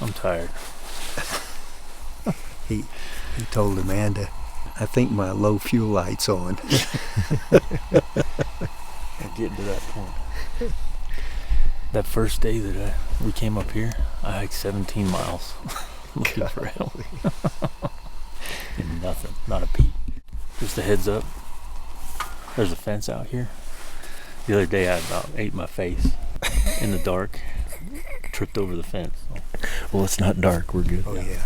I'm tired. He told Amanda, I think my low fuel light's on. We're getting to that point. That first day that we came up here, I hiked 17 miles looking for him. And nothing, not a peep. Just a heads up, there's a fence out here. The other day I about ate my face in the dark, tripped over the fence. So. Well, it's not dark, we're good. Oh, yeah.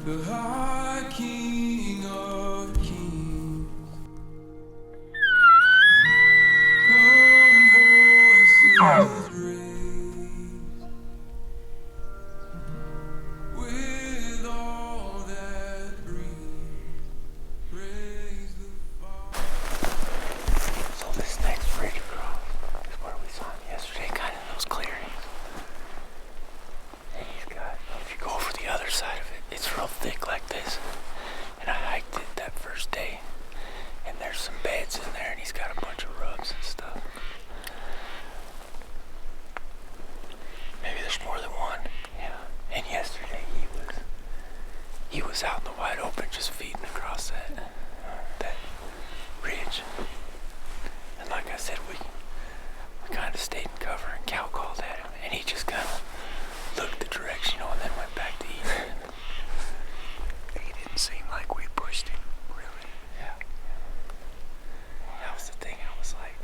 The High King of Kings. Come voices raised with all that breathe. Praise the Father. So this next bridge across is where we saw him yesterday, kind of those clearings. And he's got, if you go over the other side of it, it's real thick like this. And I hiked it that first day. And there's some beds in there, and he's got a bunch of rubs and stuff. Maybe there's more than one. Yeah. And yesterday he was out in the wide open just feeding across that ridge. And like I said, we kind of stayed in cover, and Cal called at him, and he just kind of looked the direction, and then went back to eat. He didn't seem like we pushed him, really. Yeah. That was the thing. I was like,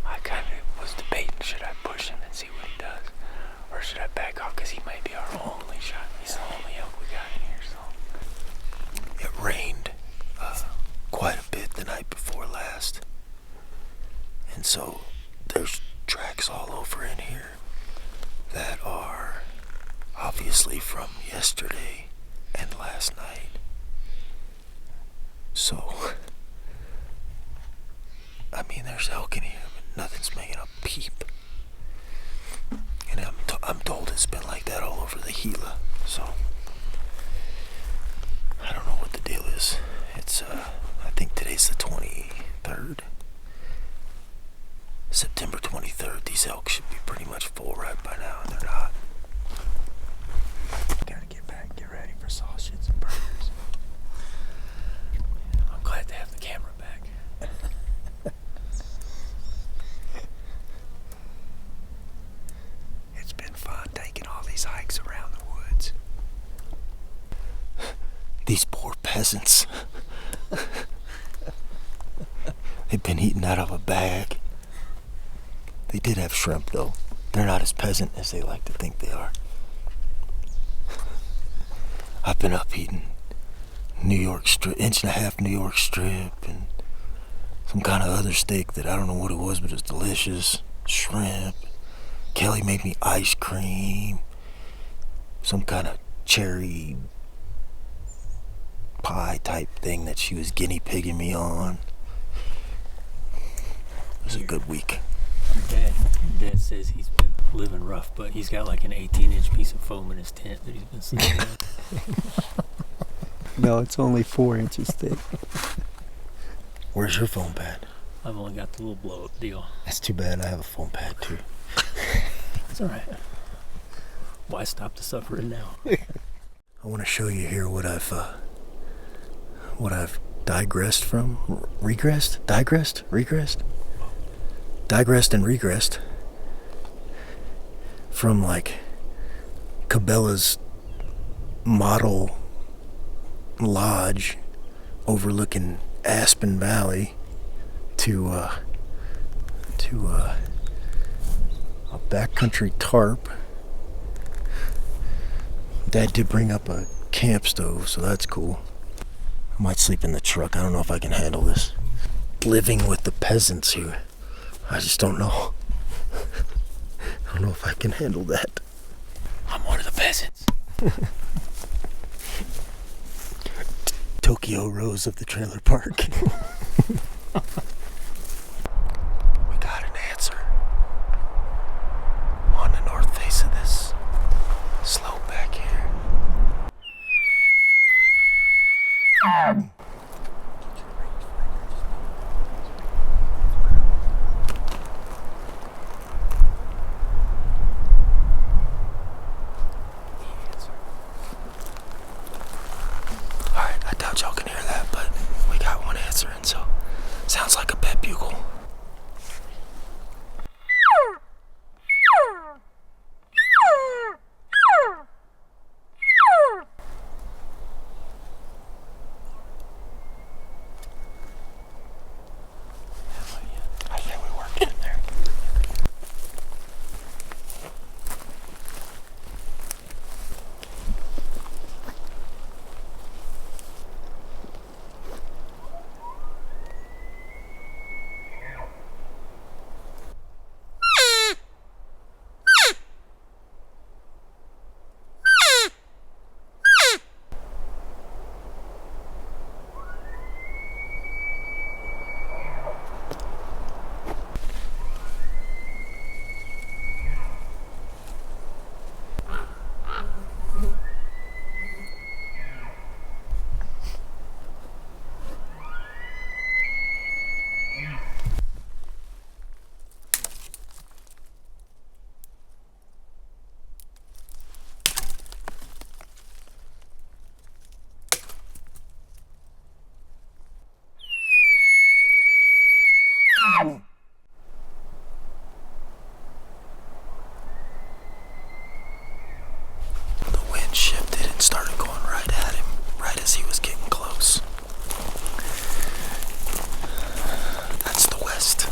I kind of was debating, should I push him and see what he does, or should I back off, because he might be our only shot. He's the only elk we got in here, so. It rained quite a bit the night before last. And so there's tracks all over in here that are obviously from yesterday and last night. So, I mean, there's elk in here, but nothing's making a peep. And I'm told it's been like that all over the GILA. So, I don't know what the deal is. It's, I think today's the 23rd. September 23rd. These elk should be pretty much full right by now, and they're not. Gotta get back, get ready for sausages and burgers. I'm glad to have the camera back. It's been fun taking all these hikes around the woods. These poor peasants. They've been eating out of a bag. They did have shrimp, though. They're not as peasant as they like to think they are. I've been up eating New York strip, 1.5 New York strip, and some kind of other steak that I don't know what it was, but it's delicious. Shrimp. Kelly made me ice cream. Some kind of cherry pie type thing that she was guinea pigging me on. It was a good week. Your dad says he's been living rough, but he's got like an 18-inch piece of foam in his tent that he's been sleeping in. No, it's only 4 inches thick. Where's your foam pad? I've only got the little blow-up deal. That's too bad. I have a foam pad too. It's all right. Why stop the suffering now? I want to show you here what I've digressed from, digressed and regressed from like Cabela's model lodge overlooking Aspen Valley to a backcountry tarp. Dad did bring up a camp stove, so that's cool. I might sleep in the truck. I don't know if I can handle this. Living with the peasants here. I just don't know. I don't know if I can handle that. I'm one of the peasants. Tokyo Rose of the trailer park. We got an answer. On the north face of this slope back here. Alright, I doubt y'all can hear that, but we got one answer, and so sounds like a pet bugle. I say we work it in there. The wind shifted and started going right at him, right as he was getting close. That's the west.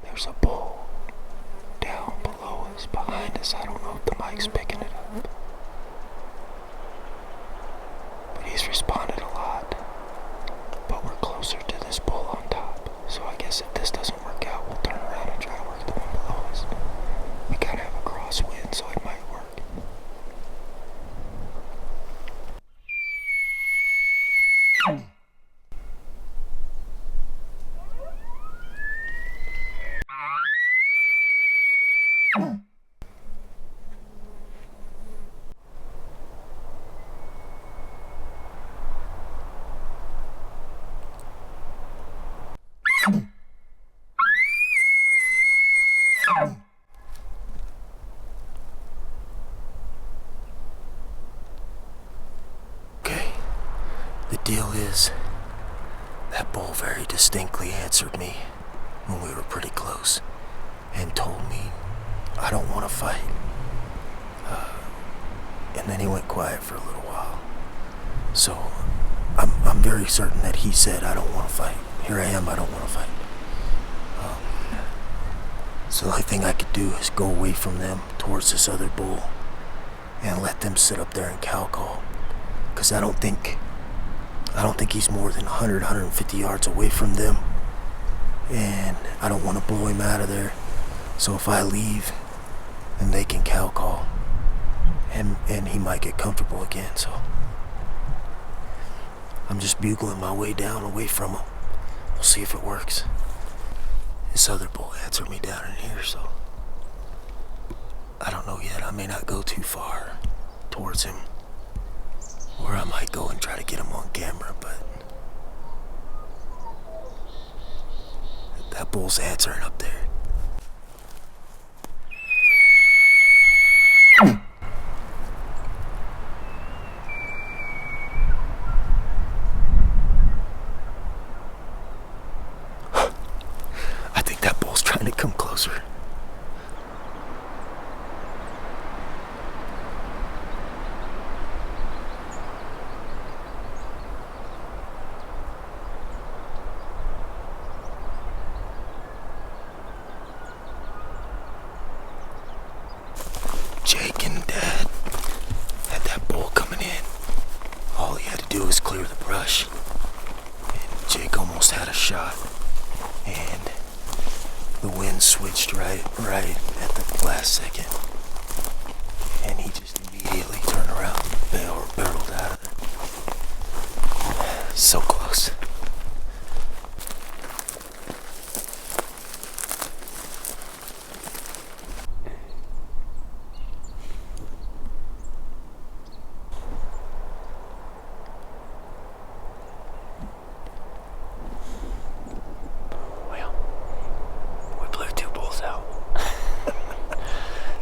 There's a bull down below us, behind us. I don't know if the mic's picking it up. But he's responded a lot. But we're closer to this bull on top. So I guess if this doesn't work out, we'll turn around and try to work the one below us. We kind of have a crosswind, so it might work. Okay, the deal is that bull very distinctly answered me when we were pretty close and told me, I don't want to fight. And then he went quiet for a little while. So I'm very certain that he said, I don't want to fight. Here I am, I don't want to fight. So the only thing I could do is go away from them towards this other bull and let them sit up there and cow call. Because I don't think he's more than 100, 150 yards away from them. And I don't want to blow him out of there. So if I leave, then they can cow call. And he might get comfortable again, so I'm just bugling my way down away from him. We'll see if it works. This other bull answered me down in here, so I don't know yet. I may not go too far towards him, or I might go and try to get him on camera, but That bull's answering up there. I think that bull's trying to come closer. Jake and Dad had that bull coming in. All he had to do was clear the brush. And Jake almost had a shot. And the wind switched right at the last second. And he just immediately turned around and barreled out of it. So close. Well, we blew two bulls out.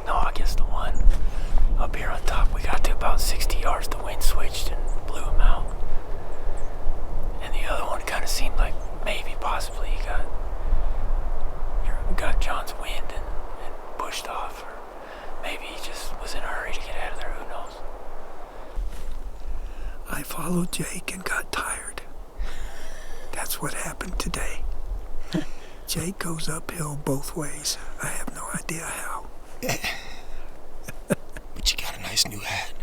No, I guess the one up here on top, we got to about 60 yards, the wind switched and blew him out. And the other one kind of seemed like maybe possibly he got John's wind and pushed off, or maybe he just was in a hurry to get out of there, who knows. I followed Jake and got tired. That's what happened today. Jake goes uphill both ways. I have no idea how. But you got a nice new hat.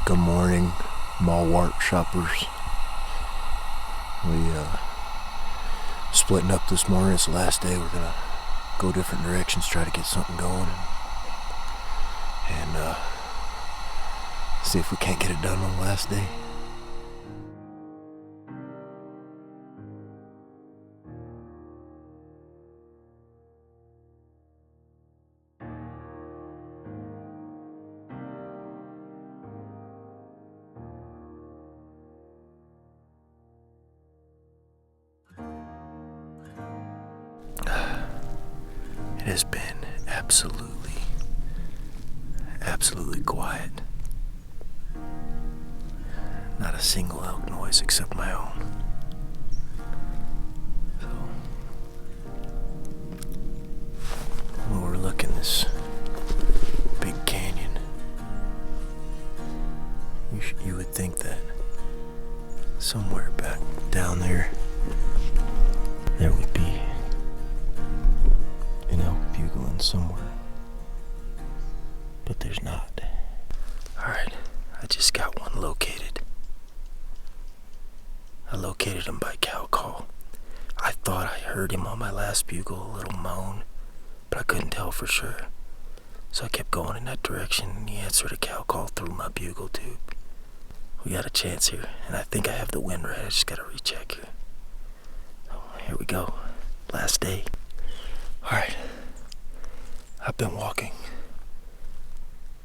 Good morning, Malwart shoppers. We splitting up this morning. It's the last day. We're gonna go different directions, try to get something going, and see if we can't get it done on the last day. It has been absolutely quiet. Not a single elk noise except my own. So, when we're looking this big canyon, you would think that somewhere back down there would be an elk bugling somewhere. But there's not. Alright, I just got one located. I located him by cow call. I thought I heard him on my last bugle, a little moan, but I couldn't tell for sure. So I kept going in that direction, and he answered a cow call through my bugle tube. We got a chance here, and I think I have the wind right. I just gotta recheck here. Oh, here we go. Last day. Alright. I've been walking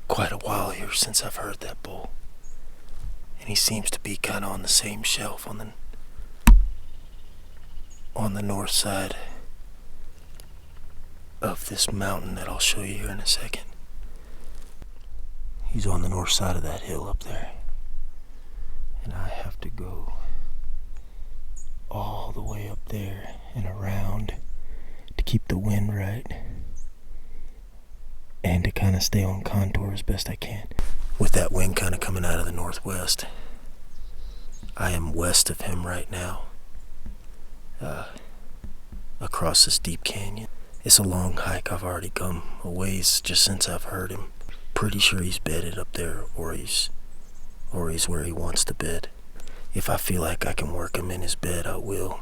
quite a while here since I've heard that bull. And he seems to be kind of on the same shelf on the north side of this mountain that I'll show you here in a second. He's on the north side of that hill up there. And I have to go all the way up there and around to keep the wind right and to kind of stay on contour as best I can. With that wind kind of coming out of the northwest, I am west of him right now, across this deep canyon. It's a long hike. I've already come a ways just since I've heard him. Pretty sure he's bedded up there, or he's where he wants to bed. If I feel like I can work him in his bed, I will.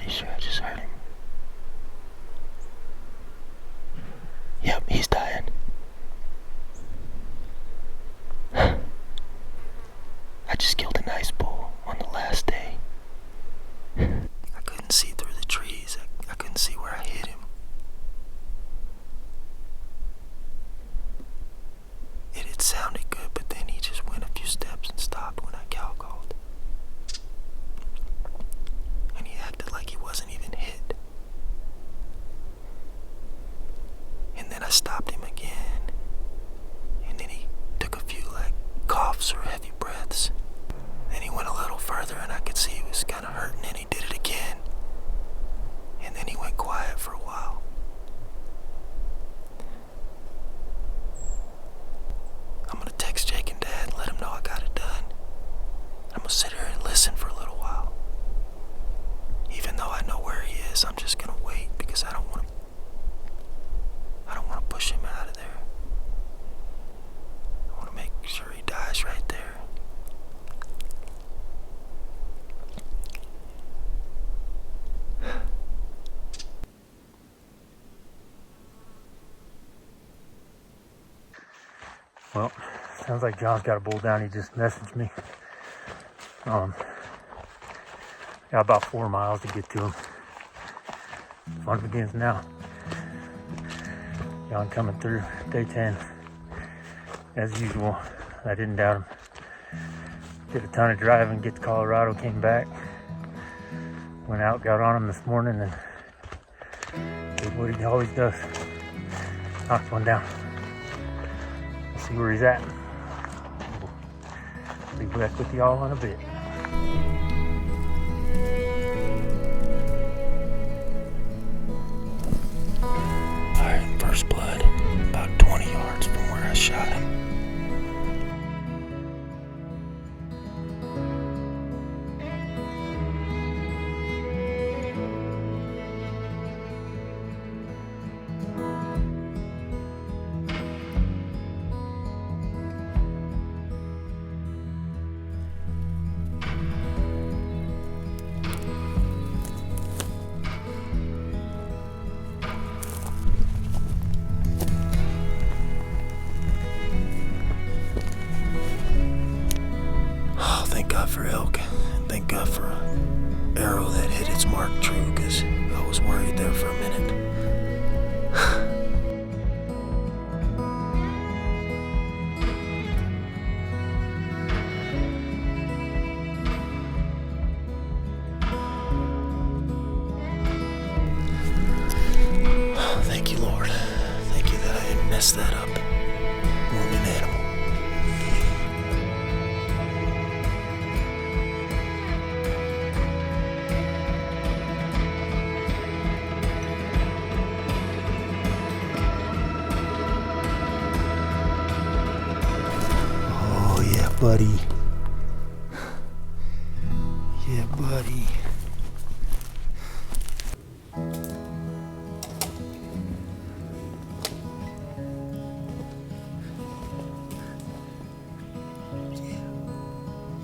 You sure I just heard him? Yep, he's dying. I just killed an ice bull on the last day. I couldn't see through the trees. I couldn't see where I hit him. It had sounded good, but then he just went a few steps and stopped when I cow called. And he acted like he wasn't even hit. And then I stopped him again. And then he took a few coughs or heavy breaths. Then he went a little further and I could see he was kind of hurting, and he did it again. And then he went quiet for a while. I'm gonna text Jake and Dad and let them know I got it done. I'm gonna sit here and listen for a little while. Even though I know where he is, I'm just gonna wait because I don't want to push him out of there. I want to make sure he dies right there. Well, sounds like John's got a bull down. He just messaged me. Got about 4 miles to get to him. Fun begins now. John coming through day 10. As usual, I didn't doubt him. Did a ton of driving, get to Colorado, came back. Went out, got on him this morning, and did what he always does. Knocked one down. We'll see where he's at. We'll be back with y'all in a bit. Iron first blood, about 20 yards from where I shot him. Thank God for elk. Thank God for an arrow that hit its mark true, because I was worried there for a minute. Thank you, Lord. Thank you that I didn't mess that up. Wound an animal. Buddy. Yeah, buddy.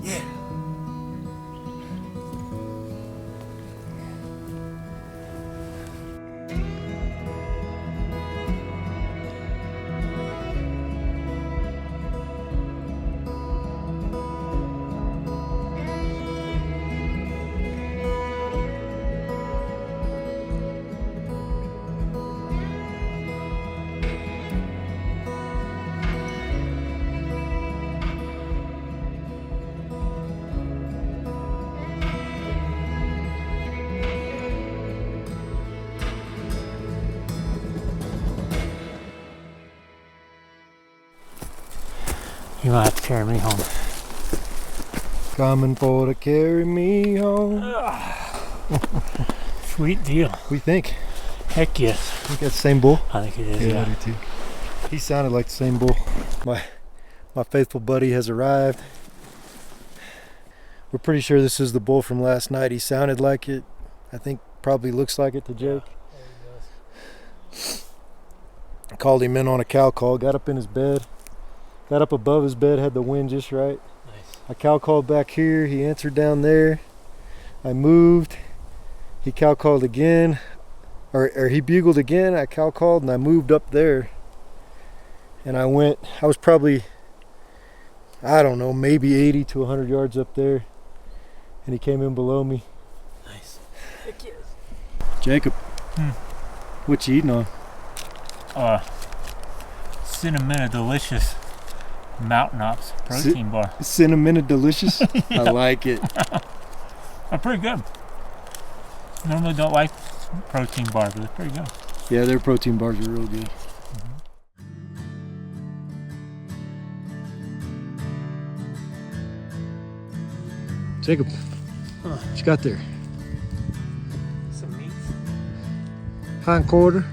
Yeah. You might have to carry me home. Coming for to carry me home. Sweet deal. We think. Heck yes. I think that's the same bull. I think it is, I yeah. do too. He sounded like the same bull. My faithful buddy has arrived. We're pretty sure this is the bull from last night. He sounded like it. I think probably looks like it to Jake. I called him in on a cow call, got up in his bed, got up above his bed, had the wind just right. Nice. I cow called back here, he answered down there. I moved. he cow called again, or he bugled again. I cow called and I moved up there. And I was probably, I don't know, maybe 80 to 100 yards up there. And he came in below me. Nice. Jacob, what you eating on? Cinnamon Delicious Mountain Ops protein bar. Cinnamon delicious? I like it. They're pretty good. Normally don't like protein bars, but they're pretty good. Yeah, their protein bars are real good. Jacob, what you got there? Some meats. Hind quarter.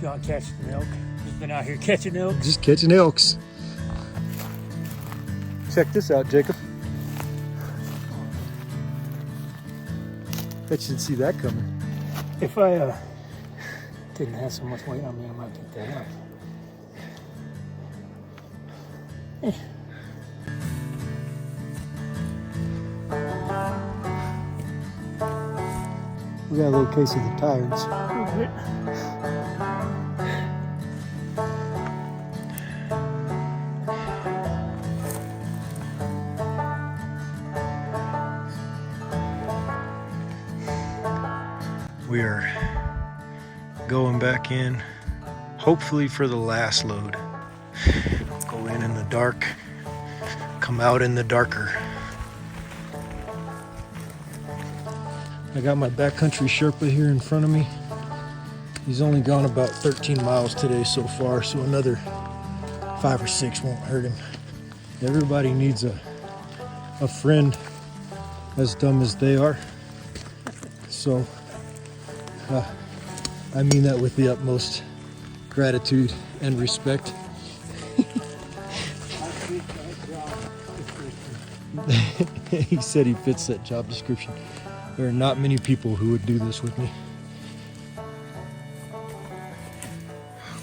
John catching elk. He's been out here catching elk. Just catching elks. Check this out, Jacob. Bet you didn't see that coming. If I didn't have so much weight on me, I might pick that up. We got a little case of the tires. We are going back in, hopefully for the last load. Go in the dark, come out in the darker. I got my backcountry Sherpa here in front of me. He's only gone about 13 miles today so far, so another 5 or 6 won't hurt him. Everybody needs a friend as dumb as they are. So I mean that with the utmost gratitude and respect. He said he fits that job description. There are not many people who would do this with me.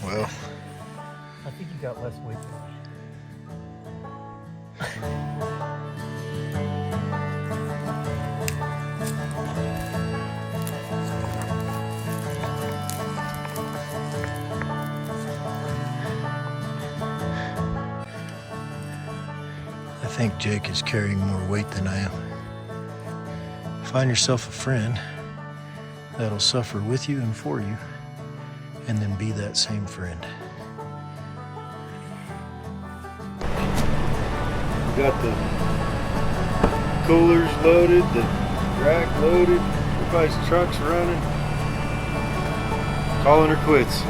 Well, I think you got less weight than me. I think Jake is carrying more weight than I am. Find yourself a friend that'll suffer with you and for you, and then be that same friend. We got the coolers loaded, the rack loaded, everybody's trucks running. Calling her quits.